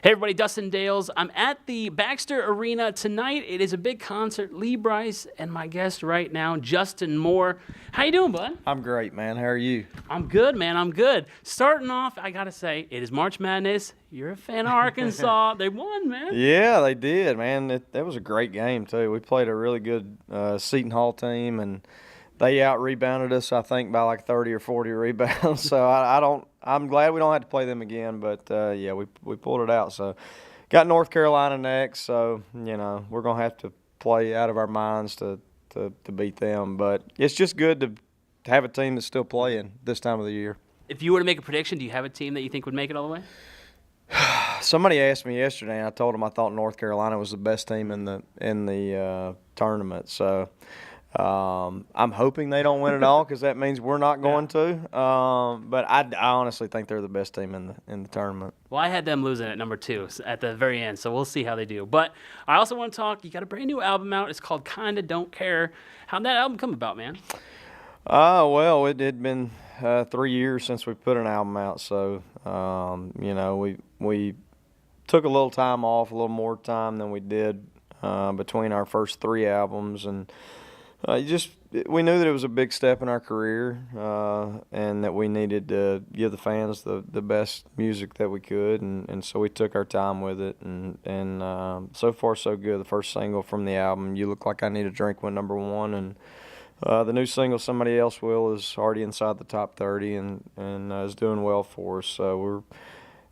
Hey everybody, Dustin Dales. I'm at the Baxter Arena tonight. It is a big concert. Lee Bryce and my guest right now, Justin Moore. How you doing, bud? I'm great, man. How are you? I'm good, man. I'm good. Starting off, I gotta say, it is March Madness. You're a fan of Arkansas. They won, man. Yeah, they did, man. That was a great game too. We played a really good Seton Hall team, and they out-rebounded us, I think, by like 30 or 40 rebounds. So I'm glad we don't have to play them again. But yeah, we pulled it out. So got North Carolina next. So we're gonna have to play out of our minds to beat them. But it's just good to have a team that's still playing this time of the year. If you were to make a prediction, do you have a team that you think would make it all the way? Somebody asked me yesterday, and I told them I thought North Carolina was the best team in the tournament. So I'm hoping they don't win it all because that means we're not going to. But I honestly think they're the best team in the tournament. Well, I had them losing at number 2 at the very end, so we'll see how they do. But I also want to talk. You got a brand new album out. It's called Kinda Don't Care. How'd that album come about, man? Well, it had been 3 years since we put an album out, so we took a little time off, a little more time than we did between our first 3 albums, and we knew that it was a big step in our career, and that we needed to give the fans the best music that we could, and so we took our time with it, and so far so good. The first single from the album, "You Look Like I Need a Drink," went number 1, and the new single, "Somebody Else Will," is already inside the top 30 and is doing well for us. So we're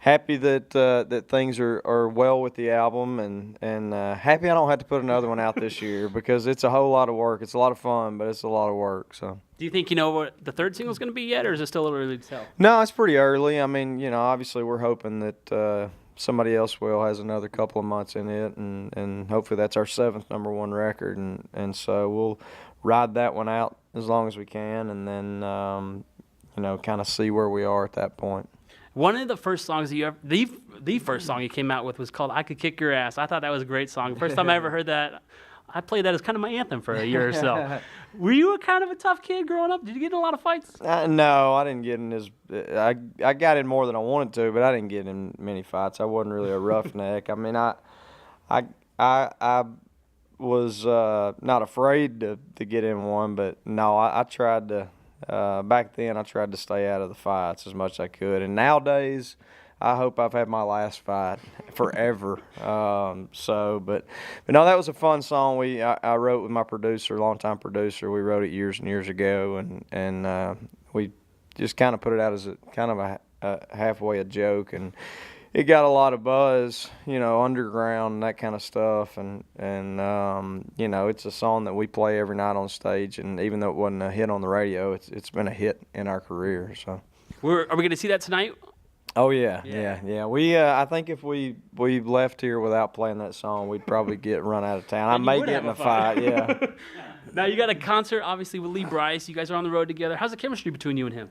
happy that things are well with the album, and happy I don't have to put another one out this year because it's a whole lot of work. It's a lot of fun, but it's a lot of work. So. Do you think you know what the third single is going to be yet, or is it still a little early to tell? No, it's pretty early. I mean, obviously we're hoping that Somebody Else Will has another couple of months in it, and hopefully that's our 7th number 1 record, and so we'll ride that one out as long as we can, and then kind of see where we are at that point. One of the first songs that you ever, the first song you came out with was called "I Could Kick Your Ass." I thought that was a great song. First time I ever heard that, I played that as kind of my anthem for a year or so. Were you a kind of a tough kid growing up? Did you get in a lot of fights? No, I didn't get in I got in more than I wanted to, but I didn't get in many fights. I wasn't really a roughneck. I mean, I was not afraid to get in one, but no, I tried to. Back then, I tried to stay out of the fights as much as I could, and nowadays, I hope I've had my last fight forever. But no, that was a fun song. I wrote with my producer, longtime producer. We wrote it years and years ago, and we just kind of put it out as a halfway a joke, and it got a lot of buzz, underground and that kind of stuff, and it's a song that we play every night on stage, and even though it wasn't a hit on the radio, it's been a hit in our career. So, are we going to see that tonight? Oh yeah. We I think if we left here without playing that song, we'd probably get run out of town. I may get in a fight. Yeah. Now you got a concert, obviously, with Lee Bryce. You guys are on the road together. How's the chemistry between you and him?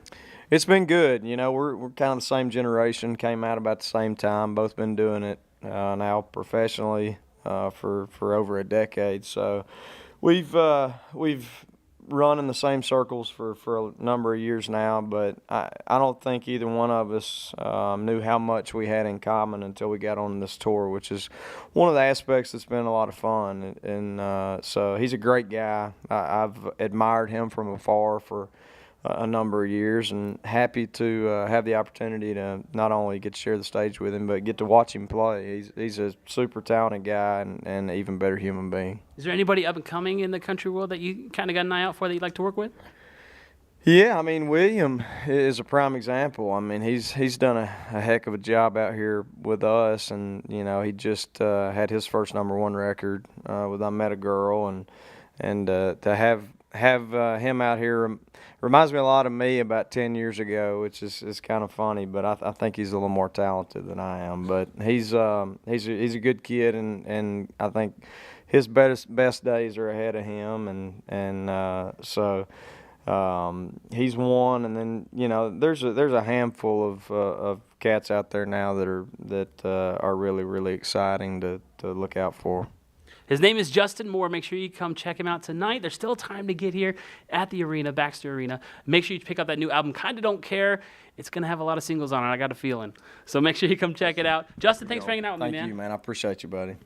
It's been good. We're kind of the same generation. Came out about the same time. Both been doing it now professionally for over a decade. So we've run in the same circles for a number of years now. But I don't think either one of us knew how much we had in common until we got on this tour, which is one of the aspects that's been a lot of fun. And so he's a great guy. I've admired him from afar for a number of years, and happy to have the opportunity to not only get to share the stage with him, but get to watch him play. He's a super talented guy and an even better human being. Is there anybody up and coming in the country world that you kind of got an eye out for that you'd like to work with? Yeah, I mean, William is a prime example. I mean, he's done a heck of a job out here with us, and he just had his first number 1 record with "I Met a Girl," and to have him out here reminds me a lot of me about 10 years ago, which is kind of funny, but I think he's a little more talented than I am. But he's a good kid, and I think his best days are ahead of him, and so he's one. And then there's a handful of cats out there now that are really really exciting to look out for. His name is Justin Moore. Make sure you come check him out tonight. There's still time to get here at the arena, Baxter Arena. Make sure you pick up that new album, Kinda Don't Care. It's going to have a lot of singles on it, I got a feeling. So make sure you come check it out. Justin, thanks for hanging out with me, man. Thank you, man. I appreciate you, buddy.